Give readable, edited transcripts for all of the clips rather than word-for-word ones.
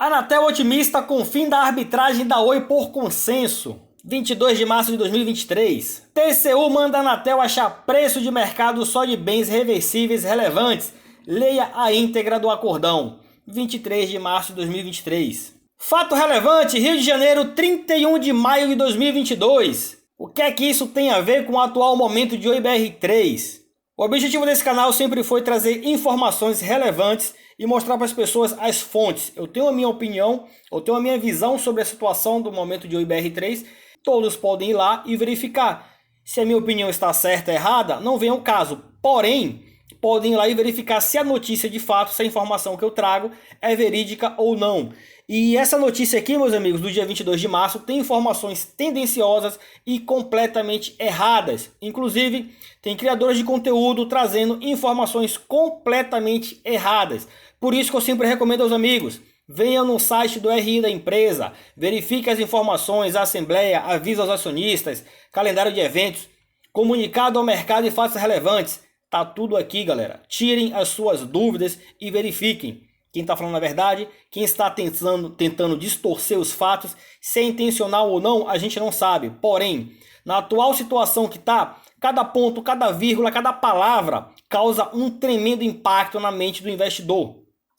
Anatel otimista com fim da arbitragem da Oi por consenso. 22 de março de 2023. TCU manda a Anatel achar preço de mercado só de bens reversíveis relevantes. Leia a íntegra do acordão. 23 de março de 2023. Fato relevante, Rio de Janeiro, 31 de maio de 2022. O que é que isso tem a ver com o atual momento de Oi BR3? O objetivo desse canal sempre foi trazer informações relevantes e mostrar para as pessoas as fontes. Eu tenho a minha opinião, eu tenho a minha visão sobre a situação do momento de Oi BR3. Todos podem ir lá e verificar. Se a minha opinião está certa ou errada, não vem ao caso. Porém, podem ir lá e verificar se a notícia de fato, se a informação que eu trago é verídica ou não. E essa notícia aqui, meus amigos, do dia 22 de março, tem informações tendenciosas e completamente erradas. Inclusive, tem criadores de conteúdo trazendo informações completamente erradas. Por isso que eu sempre recomendo aos amigos, venham no site do RI da empresa, verifique as informações, a assembleia, aviso aos acionistas, calendário de eventos, comunicado ao mercado e fatos relevantes. Tá tudo aqui, galera. Tirem as suas dúvidas e verifiquem quem está falando a verdade, quem está tentando distorcer os fatos, se é intencional ou não, a gente não sabe. Porém, na atual situação que está, cada ponto, cada vírgula, cada palavra causa um tremendo impacto na mente do investidor.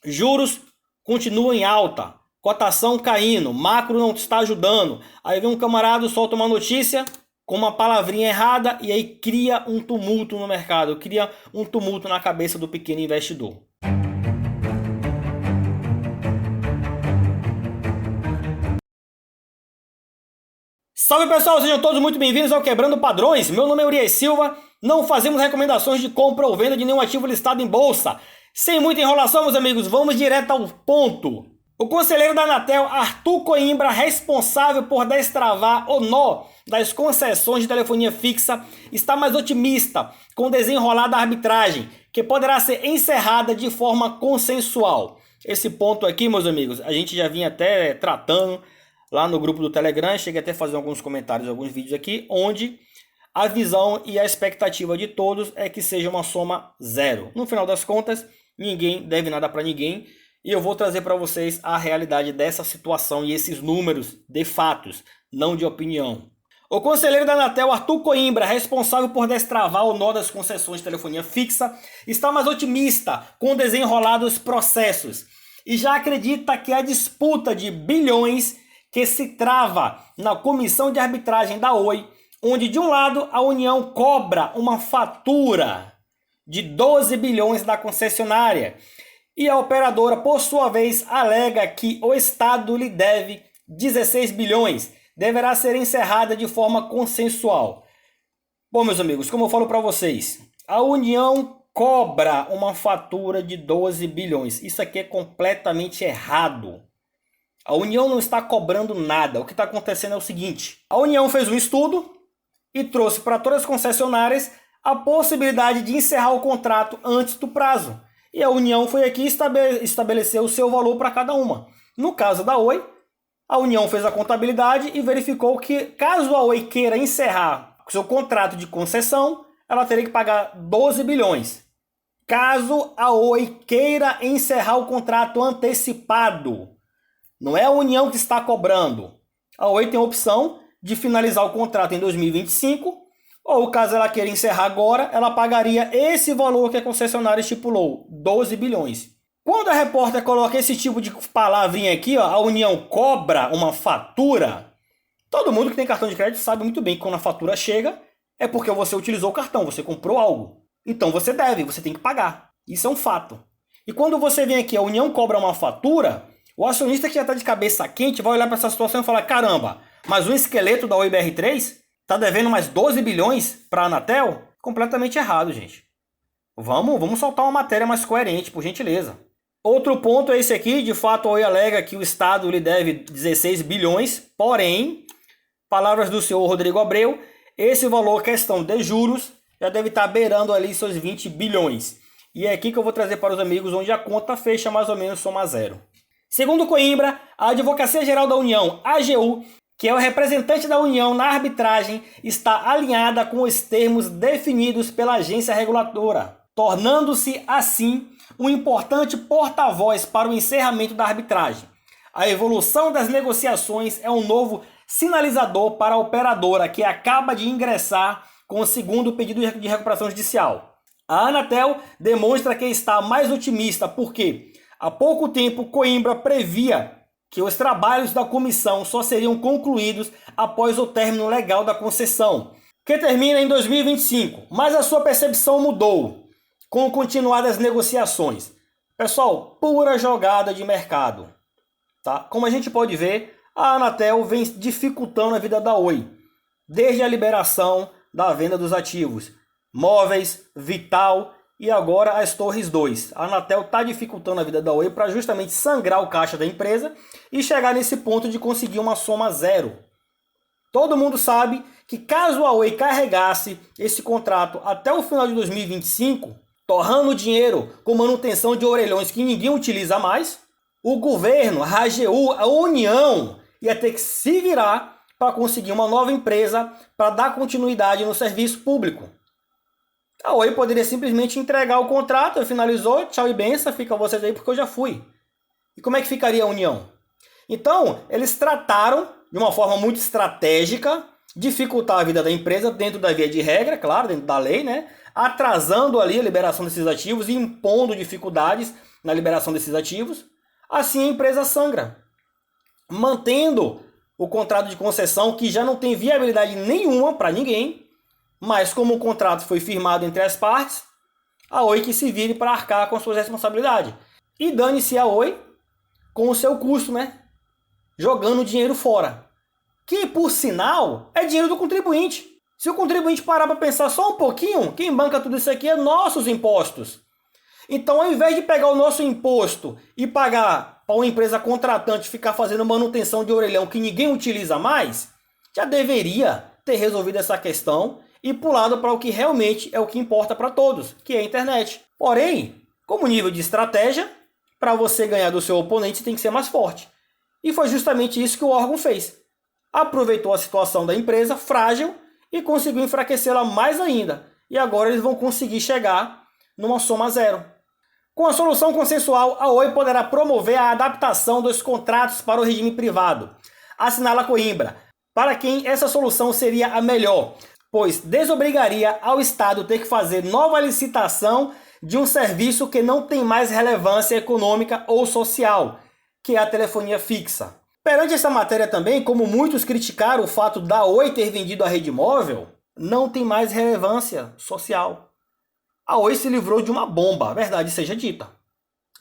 Juros continuam em alta, cotação caindo, macro não está ajudando. Aí vem um camarada, solta uma notícia com uma palavrinha errada e aí cria um tumulto no mercado, cria um tumulto na cabeça do pequeno investidor. Salve pessoal, sejam todos muito bem-vindos ao Quebrando Padrões. Meu nome é Urias Silva, não fazemos recomendações de compra ou venda de nenhum ativo listado em bolsa. Sem muita enrolação, meus amigos, vamos direto ao ponto. O conselheiro da Anatel, Arthur Coimbra, responsável por destravar o nó das concessões de telefonia fixa, está mais otimista com o desenrolar da arbitragem, que poderá ser encerrada de forma consensual. Esse ponto aqui, meus amigos, a gente já vinha até tratando lá no grupo do Telegram, cheguei até a fazer alguns comentários, alguns vídeos aqui, onde a visão e a expectativa de todos é que seja uma soma zero. No final das contas, ninguém deve nada para ninguém. E eu vou trazer para vocês a realidade dessa situação e esses números de fatos, não de opinião. O conselheiro da Anatel, Arthur Coimbra, responsável por destravar o nó das concessões de telefonia fixa, está mais otimista com o desenrolar dos processos e já acredita que a disputa de bilhões que se trava na comissão de arbitragem da Oi, onde de um lado a União cobra uma fatura de 12 bilhões da concessionária e a operadora, por sua vez, alega que o Estado lhe deve 16 bilhões, deverá ser encerrada de forma consensual. Bom, meus amigos, como eu falo para vocês, a União cobra uma fatura de 12 bilhões. Isso aqui é completamente errado. A União não está cobrando nada. O que está acontecendo é o seguinte: a União fez um estudo e trouxe para todas as concessionárias a possibilidade de encerrar o contrato antes do prazo. E a União foi aqui e estabeleceu o seu valor para cada uma. No caso da Oi, a União fez a contabilidade e verificou que, caso a Oi queira encerrar o seu contrato de concessão, ela teria que pagar 12 bilhões. Caso a Oi queira encerrar o contrato antecipado, não é a União que está cobrando. A Oi tem a opção de finalizar o contrato em 2025, ou caso ela queira encerrar agora, ela pagaria esse valor que a concessionária estipulou, 12 bilhões. Quando a repórter coloca esse tipo de palavrinha aqui, ó, a União cobra uma fatura, todo mundo que tem cartão de crédito sabe muito bem que quando a fatura chega, é porque você utilizou o cartão, você comprou algo. Então você deve, você tem que pagar. Isso é um fato. E quando você vem aqui, a União cobra uma fatura, o acionista que já está de cabeça quente vai olhar para essa situação e falar: caramba, mas o esqueleto da Oi BR3 está devendo mais 12 bilhões para a Anatel? Completamente errado, gente. Vamos soltar uma matéria mais coerente, por gentileza. Outro ponto é esse aqui. De fato, a Oi alega que o Estado lhe deve 16 bilhões. Porém, palavras do senhor Rodrigo Abreu, esse valor, questão de juros, já deve estar beirando ali seus 20 bilhões. E é aqui que eu vou trazer para os amigos onde a conta fecha mais ou menos soma zero. Segundo Coimbra, a Advocacia Geral da União, AGU, que é o representante da União na arbitragem, está alinhada com os termos definidos pela agência reguladora, tornando-se, assim, um importante porta-voz para o encerramento da arbitragem. A evolução das negociações é um novo sinalizador para a operadora que acaba de ingressar com o segundo pedido de recuperação judicial. A Anatel demonstra que está mais otimista porque, há pouco tempo, Coimbra previa que os trabalhos da comissão só seriam concluídos após o término legal da concessão, que termina em 2025, mas a sua percepção mudou com o continuar das negociações. Pessoal, pura jogada de mercado. Tá? Como a gente pode ver, a Anatel vem dificultando a vida da Oi, desde a liberação da venda dos ativos Móveis, Vital e agora as Torres 2. A Anatel está dificultando a vida da Oi para justamente sangrar o caixa da empresa e chegar nesse ponto de conseguir uma soma zero. Todo mundo sabe que caso a Oi carregasse esse contrato até o final de 2025, torrando dinheiro com manutenção de orelhões que ninguém utiliza mais, o governo, a AGU, a União ia ter que se virar para conseguir uma nova empresa para dar continuidade no serviço público. A Oi poderia simplesmente entregar o contrato, finalizou, tchau e benção, fica vocês aí porque eu já fui. E como é que ficaria a União? Então, eles trataram de uma forma muito estratégica, dificultar a vida da empresa dentro da via de regra, claro, dentro da lei, né? Atrasando ali a liberação desses ativos e impondo dificuldades na liberação desses ativos. Assim a empresa sangra, mantendo o contrato de concessão que já não tem viabilidade nenhuma para ninguém, mas como o contrato foi firmado entre as partes, a Oi que se vire para arcar com suas responsabilidades. E dane-se a Oi com o seu custo, né? Jogando dinheiro fora. Que, por sinal, é dinheiro do contribuinte. Se o contribuinte parar para pensar só um pouquinho, quem banca tudo isso aqui é nossos impostos. Então, ao invés de pegar o nosso imposto e pagar para uma empresa contratante ficar fazendo manutenção de orelhão que ninguém utiliza mais, já deveria ter resolvido essa questão e pulado para o que realmente é o que importa para todos, que é a internet. Porém, como nível de estratégia, para você ganhar do seu oponente, você tem que ser mais forte. E foi justamente isso que o órgão fez. Aproveitou a situação da empresa frágil e conseguiu enfraquecê-la mais ainda. E agora eles vão conseguir chegar numa soma zero. Com a solução consensual, a Oi poderá promover a adaptação dos contratos para o regime privado. Assinala Coimbra, para quem essa solução seria a melhor, pois desobrigaria ao Estado ter que fazer nova licitação de um serviço que não tem mais relevância econômica ou social, que é a telefonia fixa. Perante essa matéria também, como muitos criticaram o fato da Oi ter vendido a rede móvel, não tem mais relevância social. A Oi se livrou de uma bomba, a verdade seja dita.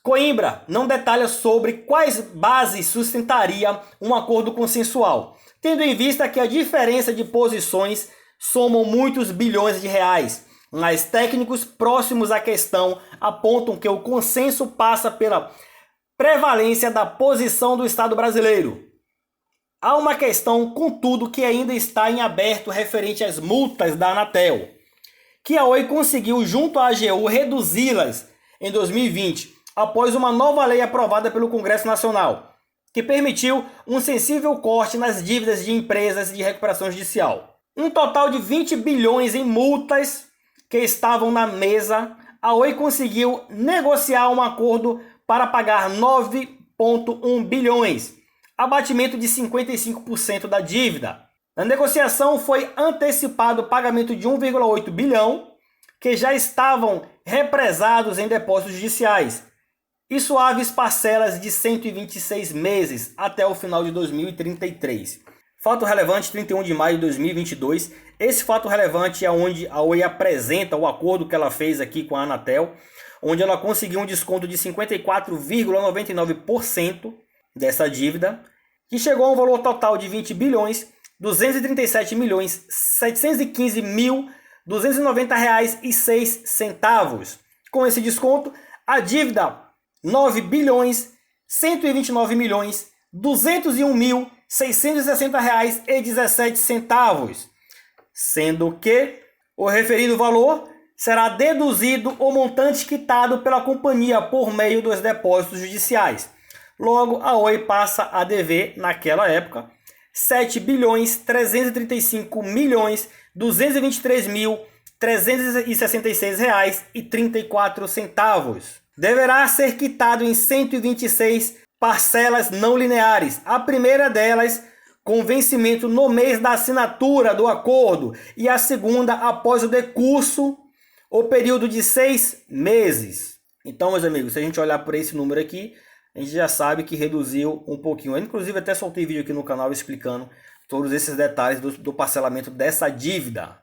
Coimbra não detalha sobre quais bases sustentaria um acordo consensual, tendo em vista que a diferença de posições somam muitos bilhões de reais, mas técnicos próximos à questão apontam que o consenso passa pela prevalência da posição do Estado brasileiro. Há uma questão, contudo, que ainda está em aberto referente às multas da Anatel, que a Oi conseguiu, junto à AGU, reduzi-las em 2020, após uma nova lei aprovada pelo Congresso Nacional, que permitiu um sensível corte nas dívidas de empresas de recuperação judicial. Um total de 20 bilhões em multas que estavam na mesa, a Oi conseguiu negociar um acordo para pagar 9,1 bilhões, abatimento de 55% da dívida. Na negociação foi antecipado o pagamento de 1,8 bilhão, que já estavam represados em depósitos judiciais, e suaves parcelas de 126 meses até o final de 2033. Fato relevante, 31 de maio de 2022. Esse fato relevante é onde a Oi apresenta o acordo que ela fez aqui com a Anatel, onde ela conseguiu um desconto de 54,99% dessa dívida, que chegou a um valor total de 20 bilhões 237 milhões 715 mil 290 reais e 6 centavos. Com esse desconto, a dívida 9 bilhões 129 milhões 201 mil 660 reais e 17 centavos, sendo que o referido valor será deduzido o montante quitado pela companhia por meio dos depósitos judiciais. Logo, a Oi passa a dever, naquela época, 7 bilhões 335 milhões 223 mil 366 reais e 34 centavos. Deverá ser quitado em 126 parcelas não lineares. A primeira delas com vencimento no mês da assinatura do acordo e a segunda após o decurso ou período de 6 meses. Então, meus amigos, se a gente olhar por esse número aqui, a gente já sabe que reduziu um pouquinho. Eu, inclusive, até soltei vídeo aqui no canal explicando todos esses detalhes do parcelamento dessa dívida.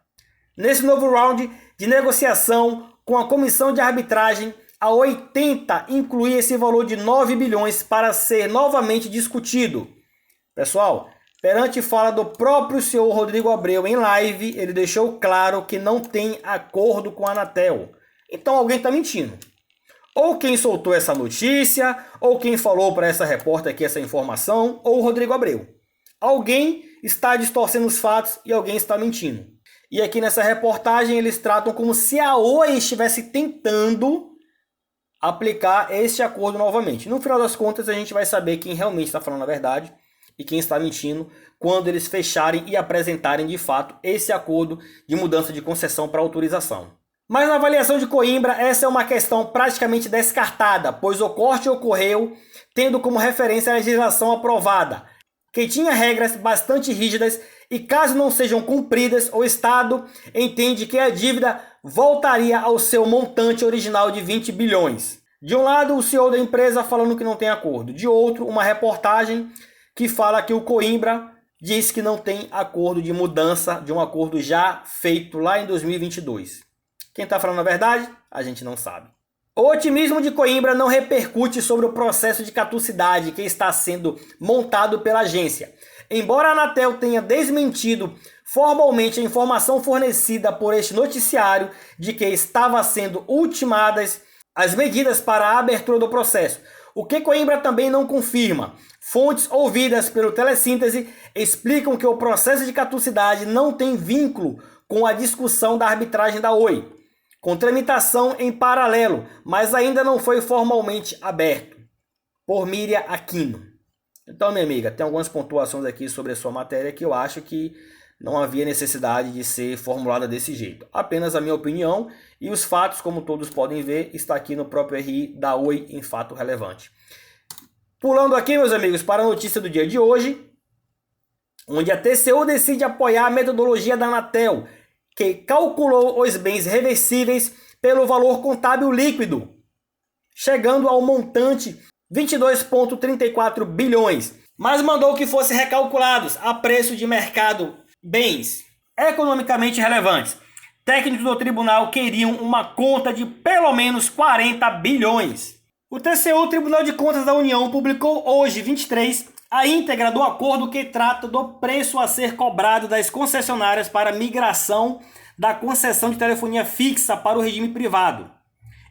Nesse novo round de negociação com a comissão de arbitragem, a Oi tenta incluir esse valor de 9 bilhões para ser novamente discutido. Pessoal, perante fala do próprio senhor Rodrigo Abreu em live, ele deixou claro que não tem acordo com a Anatel. Então alguém está mentindo. Ou quem soltou essa notícia, ou quem falou para essa repórter aqui essa informação, ou o Rodrigo Abreu. Alguém está distorcendo os fatos e alguém está mentindo. E aqui nessa reportagem eles tratam como se a Oi estivesse tentando aplicar este acordo novamente. No final das contas a gente vai saber quem realmente está falando a verdade e quem está mentindo quando eles fecharem e apresentarem de fato esse acordo de mudança de concessão para autorização. Mas na avaliação de Coimbra, essa é uma questão praticamente descartada, pois o corte ocorreu tendo como referência a legislação aprovada, que tinha regras bastante rígidas e caso não sejam cumpridas, o Estado entende que a dívida voltaria ao seu montante original de 20 bilhões. De um lado, o CEO da empresa falando que não tem acordo. De outro, uma reportagem que fala que o Coimbra diz que não tem acordo de mudança de um acordo já feito lá em 2022. Quem está falando a verdade? A gente não sabe. O otimismo de Coimbra não repercute sobre o processo de caducidade que está sendo montado pela agência. Embora a Anatel tenha desmentido formalmente a informação fornecida por este noticiário de que estava sendo ultimadas as medidas para a abertura do processo, o que Coimbra também não confirma. Fontes ouvidas pelo Telesíntese explicam que o processo de caducidade não tem vínculo com a discussão da arbitragem da Oi, com tramitação em paralelo, mas ainda não foi formalmente aberto. Por Miriam Aquino. Então, minha amiga, tem algumas pontuações aqui sobre a sua matéria que eu acho que não havia necessidade de ser formulada desse jeito. Apenas a minha opinião e os fatos, como todos podem ver, está aqui no próprio RI da Oi em fato relevante. Pulando aqui, meus amigos, para a notícia do dia de hoje, onde a TCU decide apoiar a metodologia da Anatel, que calculou os bens reversíveis pelo valor contábil líquido, chegando ao montante 22,34 bilhões, mas mandou que fossem recalculados a preço de mercado bens economicamente relevantes. Técnicos do tribunal queriam uma conta de pelo menos 40 bilhões. O TCU, Tribunal de Contas da União, publicou hoje, 23, a íntegra do acordo que trata do preço a ser cobrado das concessionárias para migração da concessão de telefonia fixa para o regime privado.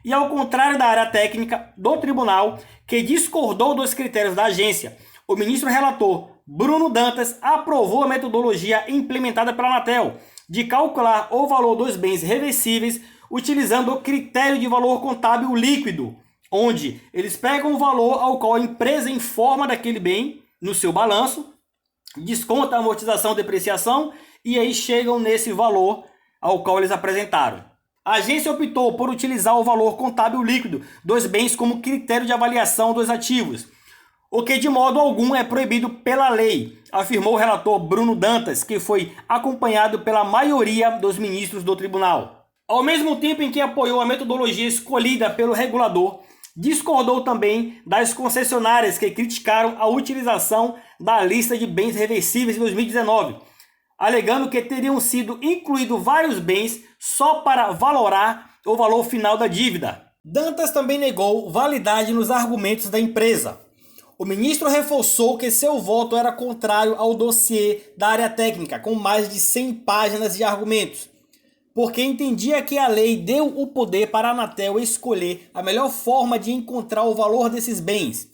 E ao contrário da área técnica do tribunal, que discordou dos critérios da agência, o ministro relator Bruno Dantas aprovou a metodologia implementada pela Anatel de calcular o valor dos bens reversíveis utilizando o critério de valor contábil líquido, onde eles pegam o valor ao qual a empresa informa daquele bem no seu balanço, desconta a amortização e depreciação e aí chegam nesse valor ao qual eles apresentaram. A agência optou por utilizar o valor contábil líquido dos bens como critério de avaliação dos ativos, o que de modo algum é proibido pela lei, afirmou o relator Bruno Dantas, que foi acompanhado pela maioria dos ministros do tribunal. Ao mesmo tempo em que apoiou a metodologia escolhida pelo regulador, discordou também das concessionárias que criticaram a utilização da lista de bens reversíveis em 2019, alegando que teriam sido incluídos vários bens só para valorar o valor final da dívida. Dantas também negou validade nos argumentos da empresa. O ministro reforçou que seu voto era contrário ao dossiê da área técnica, com mais de 100 páginas de argumentos, porque entendia que a lei deu o poder para a Anatel escolher a melhor forma de encontrar o valor desses bens.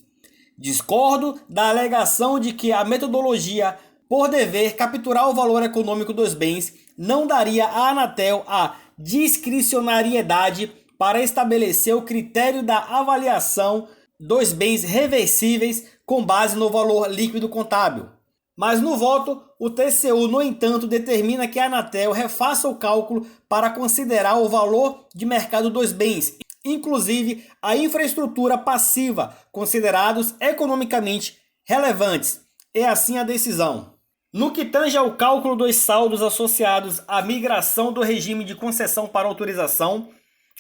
Discordo da alegação de que a metodologia, por dever capturar o valor econômico dos bens, não daria à Anatel a discricionariedade para estabelecer o critério da avaliação dos bens reversíveis com base no valor líquido contábil. Mas no voto, o TCU, no entanto, determina que a Anatel refaça o cálculo para considerar o valor de mercado dos bens inclusive a infraestrutura passiva, considerados economicamente relevantes. É assim a decisão. No que tange ao cálculo dos saldos associados à migração do regime de concessão para autorização,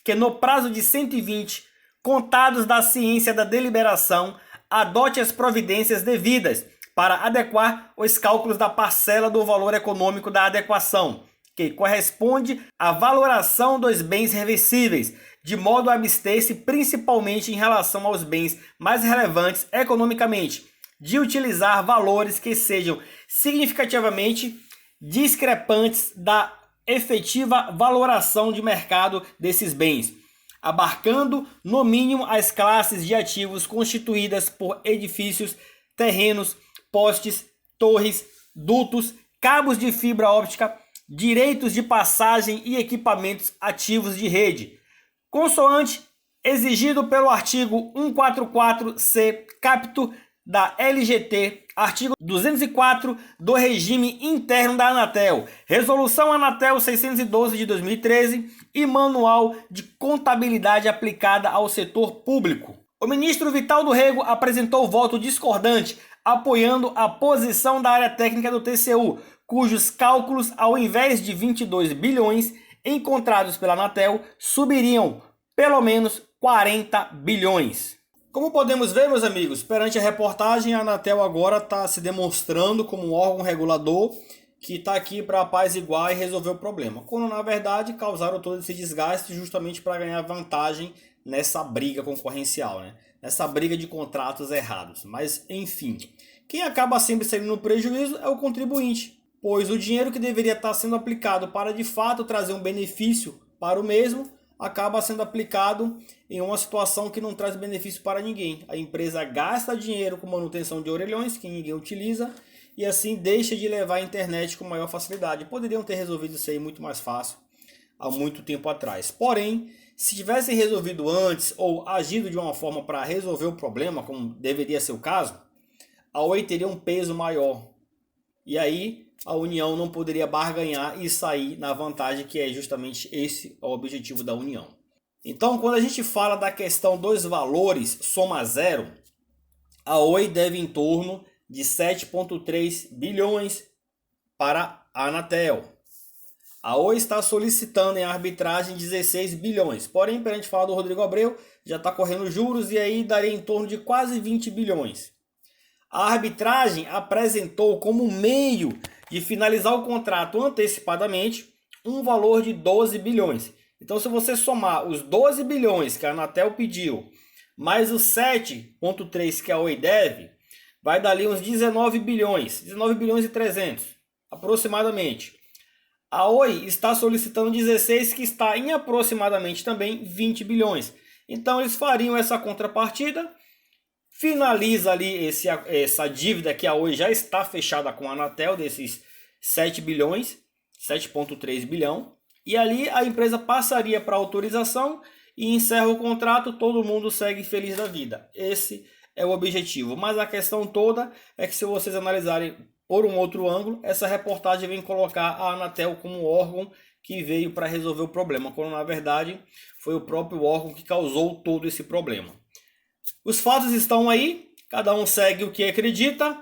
que no prazo de 120 contados da ciência da deliberação, adote as providências devidas para adequar os cálculos da parcela do valor econômico da adequação, que corresponde à valoração dos bens reversíveis, de modo a abster-se principalmente em relação aos bens mais relevantes economicamente, de utilizar valores que sejam significativamente discrepantes da efetiva valoração de mercado desses bens, abarcando no mínimo as classes de ativos constituídas por edifícios, terrenos, postes, torres, dutos, cabos de fibra óptica, direitos de passagem e equipamentos ativos de rede, consoante exigido pelo artigo 144C, caput da LGT, artigo 204 do regime interno da Anatel, Resolução Anatel 612 de 2013 e Manual de Contabilidade aplicada ao setor público. O ministro Vital do Rego apresentou voto discordante, apoiando a posição da área técnica do TCU, cujos cálculos, ao invés de 22 bilhões encontrados pela Anatel, subiriam pelo menos 40 bilhões. Como podemos ver, meus amigos, perante a reportagem, a Anatel agora está se demonstrando como um órgão regulador que está aqui para apaziguar e resolver o problema, quando na verdade causaram todo esse desgaste justamente para ganhar vantagem nessa briga concorrencial, né? Nessa briga de contratos errados. Mas enfim, quem acaba sempre saindo no prejuízo é o contribuinte, pois o dinheiro que deveria estar sendo aplicado para de fato trazer um benefício para o mesmo acaba sendo aplicado em uma situação que não traz benefício para ninguém. A empresa gasta dinheiro com manutenção de orelhões que ninguém utiliza e assim deixa de levar a internet com maior facilidade. Poderiam ter resolvido isso aí muito mais fácil há muito tempo atrás. Porém, se tivessem resolvido antes ou agido de uma forma para resolver o problema, como deveria ser o caso, a Oi teria um peso maior. E aí a União não poderia barganhar e sair na vantagem, que é justamente esse o objetivo da União. Então, quando a gente fala da questão dos valores soma zero, a Oi deve em torno de 7,3 bilhões para a Anatel. A Oi está solicitando em arbitragem 16 bilhões. Porém, para a gente falar do Rodrigo Abreu, já está correndo juros e aí daria em torno de quase 20 bilhões. A arbitragem apresentou como meio de finalizar o contrato antecipadamente um valor de 12 bilhões. Então, se você somar os 12 bilhões que a Anatel pediu, mais os 7,3 que a Oi deve, vai dar ali uns 19 bilhões e 300, aproximadamente. A Oi está solicitando 16, que está em aproximadamente também 20 bilhões. Então, eles fariam essa contrapartida, finaliza ali essa dívida que a Oi já está fechada com a Anatel, desses 7 bilhões, 7,3 bilhão. E ali a empresa passaria para autorização e encerra o contrato, todo mundo segue feliz da vida. Esse é o objetivo. Mas a questão toda é que, se vocês analisarem por um outro ângulo, essa reportagem vem colocar a Anatel como órgão que veio para resolver o problema, quando na verdade foi o próprio órgão que causou todo esse problema. Os fatos estão aí, cada um segue o que acredita.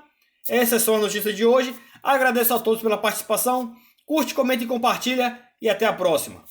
Essas são as notícias de hoje. Agradeço a todos pela participação. Curte, comenta e compartilha. E até a próxima.